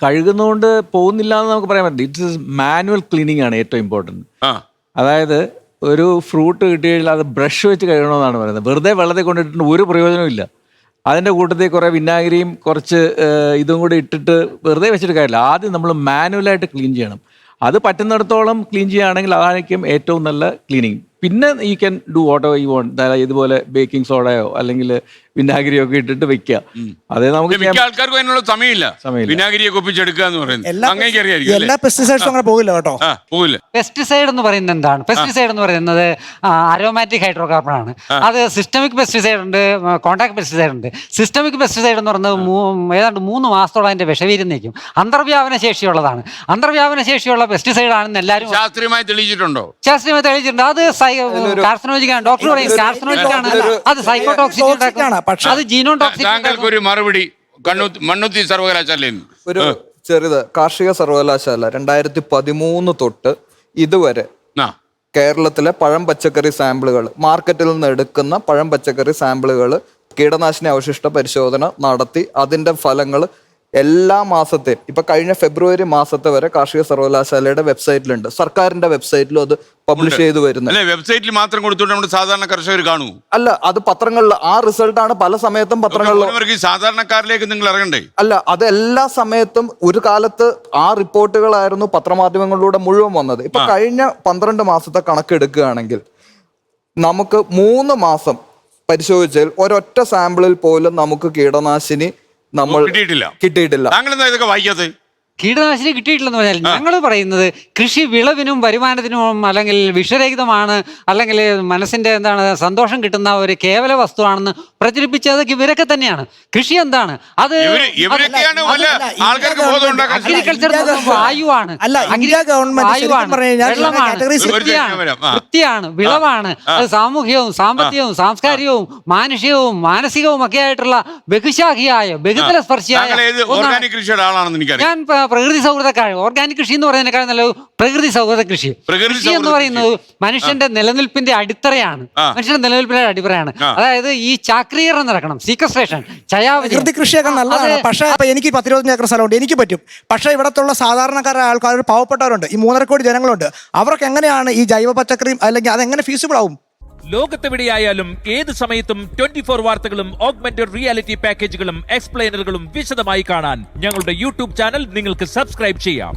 കഴുകുന്നതുകൊണ്ട് പോകുന്നില്ല എന്ന് നമുക്ക് പറയാൻ പറ്റില്ല. ഇറ്റ്സ് മാനുവൽ ക്ലീനിങ് ആണ് ഏറ്റവും ഇമ്പോർട്ടൻറ്റ്. അതായത് ഒരു ഫ്രൂട്ട് കിട്ടി കഴിഞ്ഞാൽ അത് ബ്രഷ് വെച്ച് കഴുകണമെന്നാണ് പറയുന്നത്. വെറുതെ വെള്ളത്തിൽ കൊണ്ടിട്ടിട്ട് ഒരു പ്രയോജനവും ഇല്ല. അതിൻ്റെ കൂട്ടത്തിൽ കുറേ വിനാഗിരിയും കുറച്ച് ഇതും കൂടി ഇട്ടിട്ട് വെറുതെ വെച്ചിട്ട് കാര്യമില്ല. ആദ്യം നമ്മൾ മാനുവലായിട്ട് ക്ലീൻ ചെയ്യണം. അത് പറ്റുന്നിടത്തോളം ക്ലീൻ ചെയ്യുകയാണെങ്കിൽ അതായിരിക്കും ഏറ്റവും നല്ല ക്ലീനിങ്. പിന്നെ you can do whatever you want. ഇതുപോലെ ബേക്കിംഗ് സോഡയോ അല്ലെങ്കിൽ വിനാഗിരിയോ ഒക്കെ ഇട്ടിട്ട് വെക്കുക. അതേ നമുക്ക് മിക്ക ആൾക്കാർക്കും അതിനുള്ള സമയമില്ല. വിനാഗിരിയൊക്കെ ഒപ്പിച്ചെടുക്കുക എന്ന് പറയുന്നത് എല്ലാ പെസ്റ്റിസൈഡ്സും അങ്ങനെ പോകില്ല കേട്ടോ. പോകില്ല. പെസ്റ്റിസൈഡ് എന്ന് പറയുന്നത് എന്താണ്? പെസ്റ്റിസൈഡ് എന്ന് പറയുന്നത് അരോമാറ്റിക് ഹൈഡ്രോകാർബൺ ആണ്. അത് സിസ്റ്റമിക് പെസ്റ്റിസൈഡ് ഉണ്ട്, കോൺടാക്ട് പെസ്റ്റിസൈഡ് ഉണ്ട്. സിസ്റ്റമിക് പെസ്റ്റിസൈഡ് എന്ന് പറയുന്നത് ഏതാണ്ട് 3 മാസത്തോളം അതിന്റെ വിഷവീര്യം നിൽക്കും. അന്തർവ്യാപന ശേഷിയുള്ളതാണ്. അന്തർവ്യാപന ശേഷിയുള്ള പെസ്റ്റിസൈഡ് ആണെന്ന് എല്ലാവരും ശാസ്ത്രീയമായി തെളിയിച്ചിട്ടുണ്ടോ? ശാസ്ത്രീയമായി തെളിയിച്ചിട്ടുണ്ട്. അത് കാർസിനോജിക്കാണ്. ഡോക്ടർ പറയും കാർസിനോജിക്കാണ്. അത് സൈക്കോടോക്സിക് ആണ്. അത് ജീനോം ടോക്സിക്. താങ്കൾക്ക് ഒരു മറുപടി മണ്ണുത്തി സർവകലാശാലയിൽ ഒരു ചെറുത് കാർഷിക സർവകലാശാല 2013 തൊട്ട് ഇതുവരെ കേരളത്തിലെ പഴം പച്ചക്കറി സാമ്പിളുകൾ, മാർക്കറ്റിൽ നിന്ന് എടുക്കുന്ന പഴം പച്ചക്കറി സാമ്പിളുകൾ കീടനാശിനി അവശിഷ്ട പരിശോധന നടത്തി അതിന്റെ ഫലങ്ങൾ എല്ലാ മാസത്തെയും ഇപ്പൊ കഴിഞ്ഞ ഫെബ്രുവരി മാസത്തെ വരെ കാർഷിക സർവകലാശാലയുടെ വെബ്സൈറ്റിലുണ്ട്. സർക്കാരിന്റെ വെബ്സൈറ്റിലും അത് പബ്ലിഷ് ചെയ്തു വരുന്നത്. വെബ്സൈറ്റിൽ മാത്രം കൊടുത്തുകൊണ്ട് നമ്മുടെ സാധാരണ കർഷകർ കാണൂ? അല്ല, അത് പത്രങ്ങളിൽ ആ റിസൾട്ടാണ് പല സമയത്തും പത്രങ്ങളിൽ. സാധാരണക്കാരിലേക്ക് നിങ്ങൾ ഇറങ്ങണ്ടേ? അല്ല, അത് എല്ലാ സമയത്തും ഒരു കാലത്ത് ആ റിപ്പോർട്ടുകളായിരുന്നു പത്രമാധ്യമങ്ങളിലൂടെ മുഴുവൻ വന്നത്. ഇപ്പൊ കഴിഞ്ഞ 12 മാസത്തെ കണക്കെടുക്കുകയാണെങ്കിൽ നമുക്ക് 3 മാസം പരിശോധിച്ചാൽ ഒരൊറ്റ സാമ്പിളിൽ പോലും നമുക്ക് കീടനാശിനി നമ്മൾ കിട്ടിയിട്ടില്ല. താങ്കൾ എന്താ ഇതൊക്കെ വായിക്കാതെ? കീടനാശിനി കിട്ടിയിട്ടില്ലെന്ന് പറഞ്ഞാൽ ഞങ്ങൾ പറയുന്നത് കൃഷി വിളവിനും വരുമാനത്തിനും അല്ലെങ്കിൽ വിഷരഹിതമാണ്, അല്ലെങ്കിൽ മനസ്സിന്റെ സന്തോഷം കിട്ടുന്ന ഒരു കേവല വസ്തുവാണെന്ന് പ്രചരിപ്പിച്ചത് ഇവരൊക്കെ തന്നെയാണ്. കൃഷി എന്താണ്? അത് അഗ്രികൾച്ചർ വായുവാണ്, വെള്ളമാണ്, വൃത്തിയാണ്, വിളവാണ്. അത് സാമൂഹികവും സാമ്പത്തികവും സാംസ്കാരികവും മാനുഷികവും മാനസികവും ഒക്കെ ആയിട്ടുള്ള ബഹുശാഖിയായ ബഹുതല സ്പർശിയായ ഞാൻ പ്രകൃതി സൗഹൃദക്കാർ. ഓർഗാനിക് കൃഷി എന്ന് പറയുന്നതിനേക്കാൾ നല്ല പ്രകൃതി സൗഹൃദ കൃഷി. കൃഷി എന്ന് പറയുന്നത് മനുഷ്യന്റെ നിലനിൽപ്പിന്റെ അടിത്തറയാണ്. മനുഷ്യന്റെ നിലനിൽപ്പിന്റെ അടിത്തറയാണ്. അതായത് ഈ ചാക്രീകരണം നടക്കണം, സീക്വസ്ട്രേഷൻ, പ്രകൃതി കൃഷിയൊക്കെ നല്ലതാണ്. പക്ഷേ എനിക്ക് 10-25 ഏക്കർ സ്ഥലമുണ്ട്, എനിക്ക് പറ്റും. പക്ഷേ ഇവിടത്തുള്ള സാധാരണക്കാരായ ആൾക്കാർ, പാവപ്പെട്ടവരുണ്ട്, ഈ 3.5 കോടി ജനങ്ങളുണ്ട്. അവർക്ക് എങ്ങനെയാണ് ഈ ജൈവ പച്ചക്കറിയും അല്ലെങ്കിൽ അതെങ്ങനെ ഫീസിബിൾ ആവും? ലോകത്തെവിടെയായാലും ഏത് സമയത്തും 24 വാർത്തകളും ഓഗ്മെന്റഡ് റിയാലിറ്റി പാക്കേജുകളും എക്സ്പ്ലെയിനറുകളും വിശദമായി കാണാൻ ഞങ്ങളുടെ യൂട്യൂബ് ചാനൽ നിങ്ങൾക്ക് സബ്സ്ക്രൈബ് ചെയ്യാം.